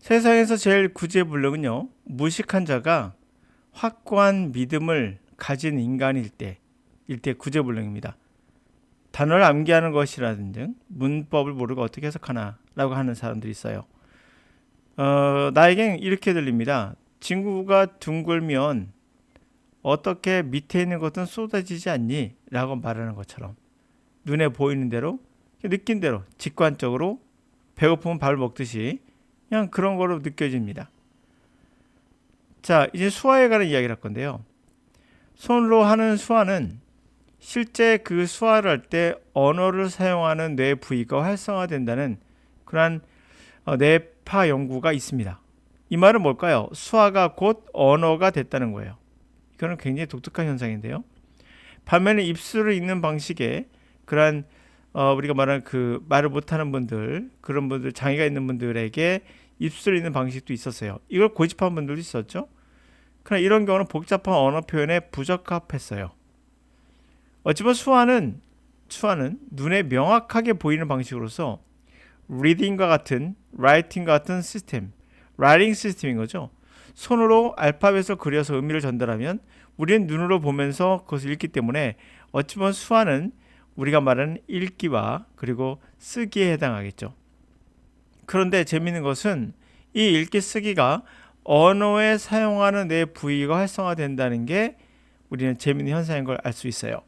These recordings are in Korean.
세상에서 제일 구제불능은요, 무식한 자가 확고한 믿음을 가진 인간일 때 구제불능입니다. 단어를 암기하는 것이라든지 문법을 모르고 어떻게 해석하나 라고 하는 사람들이 있어요. 나에겐 이렇게 들립니다. 친구가 둥글면 어떻게 밑에 있는 것은 쏟아지지 않니? 라고 말하는 것처럼 눈에 보이는 대로 느낀 대로 직관적으로 배고프면 밥을 먹듯이 그냥 그런 거로 느껴집니다. 자, 이제 수화에 관한 이야기를 할 건데요. 손으로 하는 수화는 실제 그 수화를 할 때 언어를 사용하는 뇌 부위가 활성화된다는 그러한 뇌파 연구가 있습니다. 이 말은 뭘까요? 수화가 곧 언어가 됐다는 거예요. 이거는 굉장히 독특한 현상인데요. 반면에 입술을 읽는 방식에 그러한 우리가 말하는 그 말을 못하는 분들, 그런 분들, 장애가 있는 분들에게 입술을 읽는 방식도 있었어요. 이걸 고집한 분들도 있었죠. 그러나 이런 경우는 복잡한 언어 표현에 부적합했어요. 어찌보면 수화는 눈에 명확하게 보이는 방식으로서 리딩과 같은, 라이팅과 같은 시스템, 라이팅 시스템인 거죠. 손으로 알파벳을 그려서 의미를 전달하면 우리는 눈으로 보면서 그것을 읽기 때문에 어찌보면 수화는 우리가 말하는 읽기와 그리고 쓰기에 해당하겠죠. 그런데 재미있는 것은 이 읽기 쓰기가 언어에 사용하는 뇌 부위가 활성화된다는 게 우리는 재미있는 현상인 걸 알 수 있어요.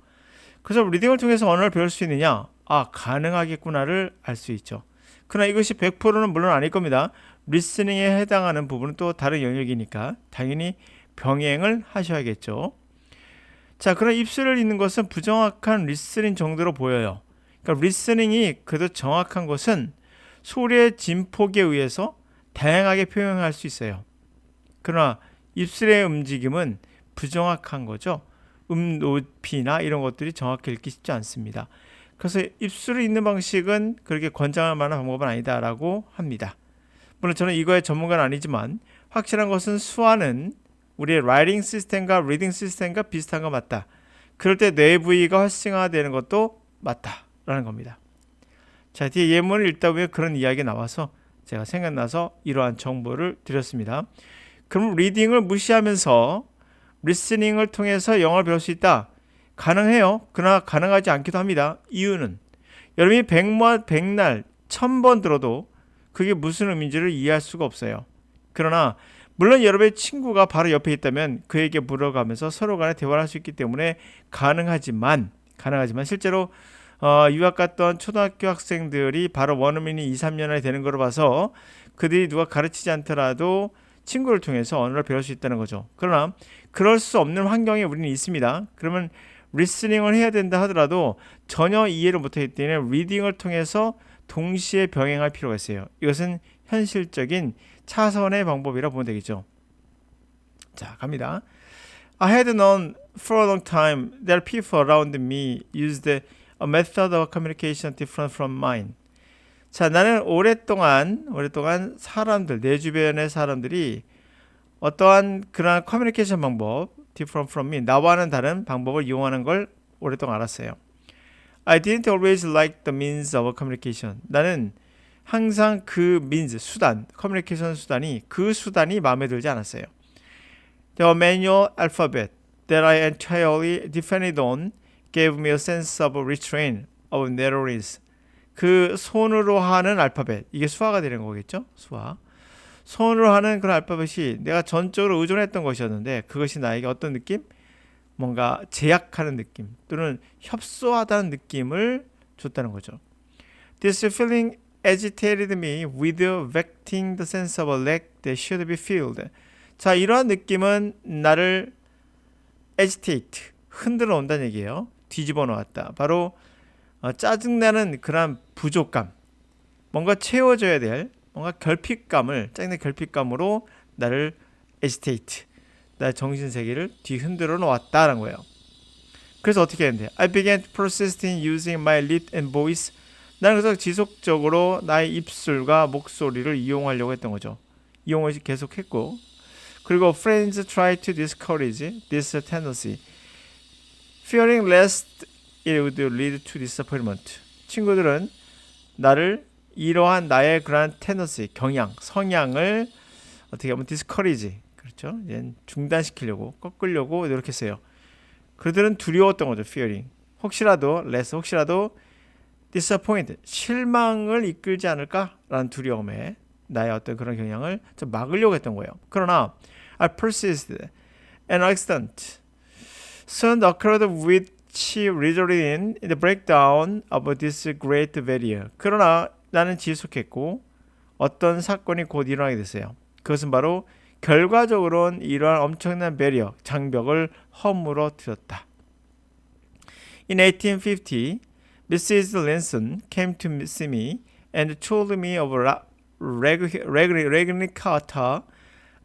그래서 리딩을 통해서 언어를 배울 수 있느냐? 가능하겠구나를 알 수 있죠. 그러나 이것이 100%는 물론 아닐 겁니다. 리스닝에 해당하는 부분은 또 다른 영역이니까 당연히 병행을 하셔야겠죠. 자, 그럼 입술을 읽는 것은 부정확한 리스닝 정도로 보여요. 그러니까 리스닝이 그래도 정확한 것은 소리의 진폭에 의해서 다양하게 표현할 수 있어요. 그러나 입술의 움직임은 부정확한 거죠. 높이나 이런 것들이 정확히 읽기 쉽지 않습니다. 그래서 입술을 읽는 방식은 그렇게 권장할 만한 방법은 아니다라고 합니다. 물론 저는 이거의 전문가는 아니지만 확실한 것은 수화는 우리의 라이팅 시스템과 리딩 시스템과 비슷한 거 맞다. 그럴 때 뇌 부위가 활성화되는 것도 맞다라는 겁니다. 자, 뒤에 예문을 읽다 보면 그런 이야기가 나와서 제가 생각나서 이러한 정보를 드렸습니다. 그럼 리딩을 무시하면서 리스닝을 통해서 영어를 배울 수 있다. 가능해요. 그러나 가능하지 않기도 합니다. 이유는 여러분이 백날 1000번 들어도 그게 무슨 의미인지를 이해할 수가 없어요. 그러나 물론 여러분의 친구가 바로 옆에 있다면 그에게 물어가면서 서로 간에 대화를 할 수 있기 때문에 가능하지만 실제로 유학 갔던 초등학교 학생들이 바로 원어민이 2, 3년 안에 되는 걸 봐서 그들이 누가 가르치지 않더라도 친구를 통해서 언어를 배울 수 있다는 거죠. 그러나 그럴 수 없는 환경에 우리는 있습니다. 그러면 리스닝을 해야 된다 하더라도 전혀 이해를 못하기 때문에 리딩을 통해서 동시에 병행할 필요가 있어요. 이것은 현실적인 차선의 방법이라 보면 되겠죠. 자, 갑니다. I had known for a long time that people around me used a method of communication different from mine. 자, 나는 오랫동안 사람들, 내 주변의 사람들이 어떠한 그러한 커뮤니케이션 방법, different from me, 나와는 다른 방법을 이용하는 걸 오랫동안 알았어요. I didn't always like the means of communication. 나는 항상 그 means, 수단, 커뮤니케이션 수단이 그 수단이 마음에 들지 않았어요. The manual alphabet that I entirely depended on gave me a sense of restraint, of narrowness. 그 손으로 하는 알파벳, 이게 수화가 되는 거겠죠? 수화. 손으로 하는 그런 알파벳이 내가 전적으로 의존했던 것이었는데 그것이 나에게 어떤 느낌? 뭔가 제약하는 느낌 또는 협소하다는 느낌을 줬다는 거죠. This feeling agitated me with vecting the sense of a lack that should be filled. 자, 이러한 느낌은 나를 agitate, 흔들어 온다는 얘기예요. 뒤집어 놓았다. 바로 짜증나는 그런 부족감, 뭔가 채워져야 될 뭔가 결핍감을, 짜증나는 결핍감으로 나를 agitate, 나의 정신세계를 뒤흔들어 놓았다는 거예요. 그래서 어떻게 했는데 I began to persist in using my lip and voice. 나는 그래서 지속적으로 나의 입술과 목소리를 이용하려고 했던 거죠. 이용을 계속했고, 그리고 friends tried to discourage this tendency, fearing lest it would lead to disappointment. 친구들은 나를 이러한 나의 그러한 tendency, 경향, 성향을 어떻게 하면 discourage, 그렇죠? 중단시키려고, 꺾으려고 노력했어요. 그들은 두려웠던 거죠, fearing. 혹시라도 disappoint, 실망을 이끌지 않을까라는 두려움에 나의 어떤 그런 경향을 좀 막으려고 했던 거예요. 그러나 I persisted and accident soon occurred which resulted in the breakdown of this great barrier. 그러나 나는 지속했고 어떤 사건이 곧 일어나게 됐어요. 그것은 바로 결과적으로는 이러한 엄청난 배리어, 장벽을 허물어뜨렸다. In 1850, Mrs. Linson came to see me and told me of Regni Carter,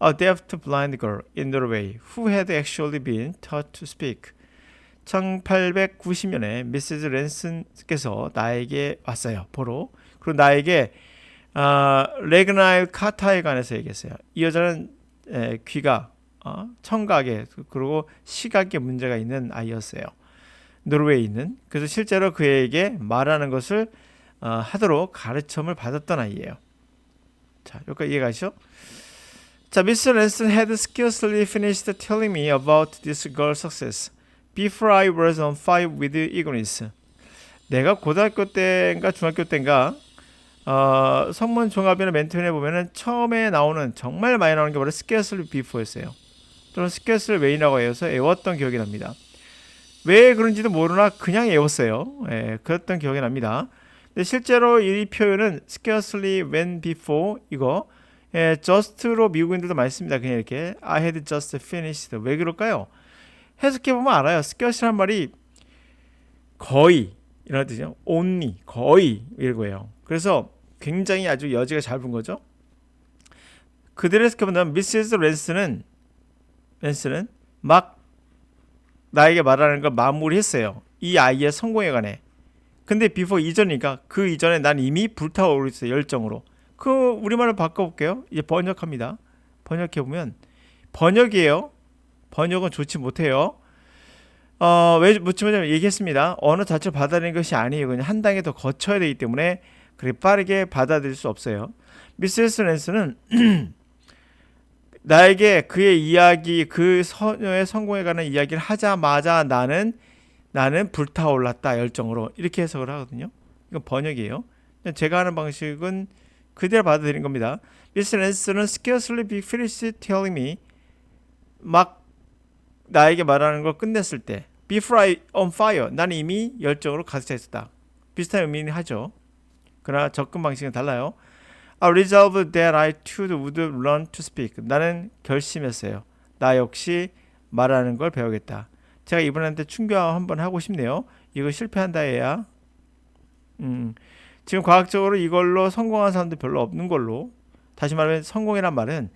a deaf blind girl in Norway who had actually been taught to speak. 1890년에 미시즈 랜슨께서 나에게 왔어요. 보러. 그리고 나에게 레그나일 카타에 관해서 얘기했어요. 이 여자는 귀가 청각에 그리고 시각에 문제가 있는 아이였어요. 노르웨이에 있는. 그래서 실제로 그에게 말하는 것을 하도록 가르침을 받았던 아이예요. 자, 여기까지 이해가시죠? 자, 미스 랜슨 had scarcely finished telling me about this girl's success before I was on fire with eagerness. 내가 고등학교 때인가 중학교 때인가 성문 종합이나 멘토인에 보면은 처음에 나오는 정말 많이 나오는 게 바로 scarcely before였어요. 또는 scarcely when이라고 해서 외웠던 기억이 납니다. 왜 그런지도 모르나 그냥 외웠어요. 그랬던 기억이 납니다. 근데 실제로 이 표현은 scarcely when before 이거 just로 미국인들도 많이 씁니다. 그냥 이렇게 I had just finished. 왜 그럴까요? 해석해보면 알아요. scarce란 말이 거의 이런 뜻이죠. only, 거의 이거예요. 그래서 굉장히 아주 여지가 짧은 거죠. 그들의 해석해보면 미시즈 랜슨은 막 나에게 말하는 걸 마무리했어요. 이 아이의 성공에 관해. 근데 before 이전이니까 그 이전에 난 이미 불타오르고 있어요. 열정으로. 그 우리말로 바꿔볼게요. 이제 번역합니다. 번역해보면 번역이에요. 번역은 좋지 못해요. 왜 묻히면 얘기했습니다. 언어 자체를 받아들이는 것이 아니에요. 그냥 한 단계 더 거쳐야 되기 때문에 그렇게 빠르게 받아들일 수 없어요. 미세스 랜스는 나에게 그의 이야기, 그 소녀의 성공에 관한 이야기를 하자마자 나는 불타올랐다 열정으로 이렇게 해석을 하거든요. 이건 번역이에요. 제가 하는 방식은 그대로 받아들인 겁니다. 미스 랜스는 scarcely be finished telling me 막 나에게 말하는 걸 끝냈을 때 before I on fire 나는 이미 열정으로 가득 차 있었다. 비슷한 의미는 하죠. 그러나 접근 방식은 달라요. I resolved that I too would learn to speak. 나는 결심했어요. 나 역시 말하는 걸 배우겠다. 제가 이분한테 충고 한번 하고 싶네요. 이거 실패한다 해야. 지금 과학적으로 이걸로 성공한 사람들 별로 없는 걸로. 다시 말하면 성공이란 말은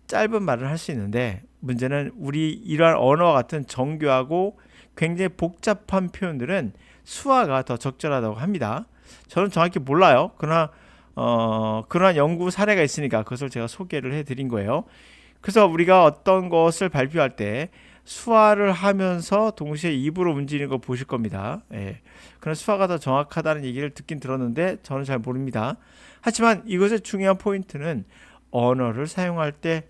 짧은 말을 할 수 있는데 문제는 우리 이러한 언어와 같은 정교하고 굉장히 복잡한 표현들은 수화가 더 적절하다고 합니다. 저는 정확히 몰라요. 그러나 그러한 연구 사례가 있으니까 그것을 제가 소개를 해드린 거예요. 그래서 우리가 어떤 것을 발표할 때 수화를 하면서 동시에 입으로 움직이는 거 보실 겁니다. 그런 수화가 더 정확하다는 얘기를 듣긴 들었는데 저는 잘 모릅니다. 하지만 이것의 중요한 포인트는 언어를 사용할 때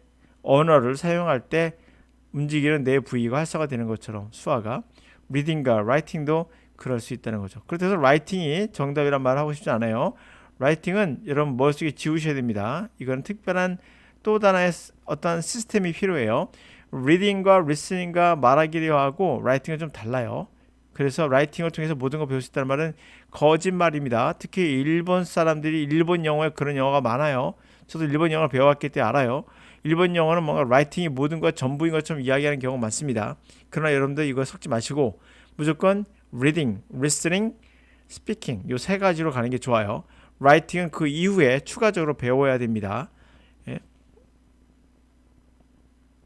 움직이는 내 부위가 활성화되는 것처럼 수화가 reading과 writing도 그럴 수 있다는 거죠. 그래서 writing이 정답이란 말을 하고 싶지 않아요. writing은 여러분 머릿속에 지우셔야 됩니다. 이건 특별한 또 하나의 어떤 시스템이 필요해요. reading과 listening과 말하기로 하고 writing은 좀 달라요. 그래서 writing을 통해서 모든 걸 배울 수 있다는 말은 거짓말입니다. 특히 일본 사람들이 일본 영어에 그런 영어가 많아요. 저도 일본 영어를 배워왔기 때문에 알아요. 일본 영어는 뭔가 writing이 모든 것 전부인 것처럼 이야기하는 경우가 많습니다. 그러나 여러분들 이거 섞지 마시고 무조건 reading, listening, speaking 이 세 가지로 가는 게 좋아요. writing은 그 이후에 추가적으로 배워야 됩니다.